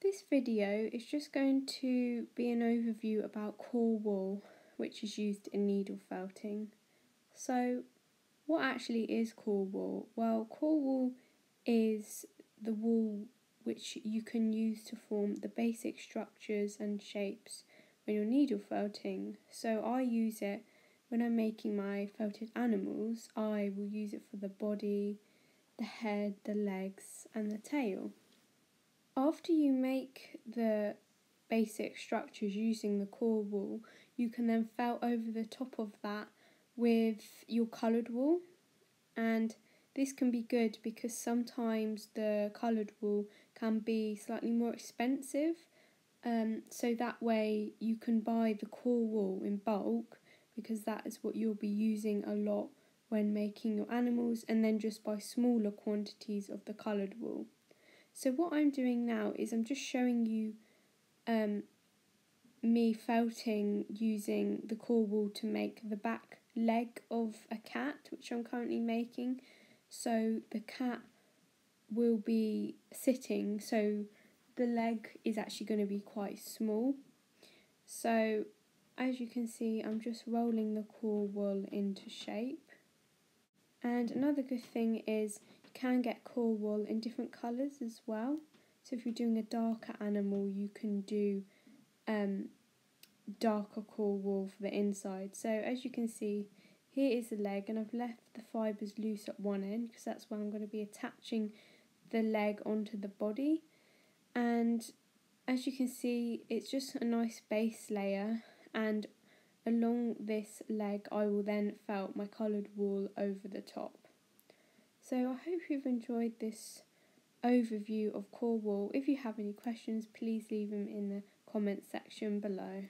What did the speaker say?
This video is just going to be an overview about core wool, which is used in needle felting. So what actually is core wool? Well, core wool is the wool which you can use to form the basic structures and shapes when you're needle felting. So I use it when I'm making my felted animals. I will use it for the body, the head, the legs and the tail. After you make the basic structures using the core wool, you can then felt over the top of that with your coloured wool, and this can be good because sometimes the coloured wool can be slightly more expensive, so that way you can buy the core wool in bulk because that is what you'll be using a lot when making your animals, and then just buy smaller quantities of the coloured wool. So what I'm doing now is I'm just showing you me felting using the core wool to make the back leg of a cat, which I'm currently making. So the cat will be sitting, so the leg is actually going to be quite small. So as you can see, I'm just rolling the core wool into shape. And another good thing is you can get core wool in different colours as well. So if you're doing a darker animal, you can do darker core wool for the inside. So as you can see, here is the leg, and I've left the fibres loose at one end because that's where I'm going to be attaching the leg onto the body. And as you can see, it's just a nice base layer, and along this leg I will then felt my coloured wool over the top. So I hope you've enjoyed this overview of core wool. If you have any questions, please leave them in the comment section below.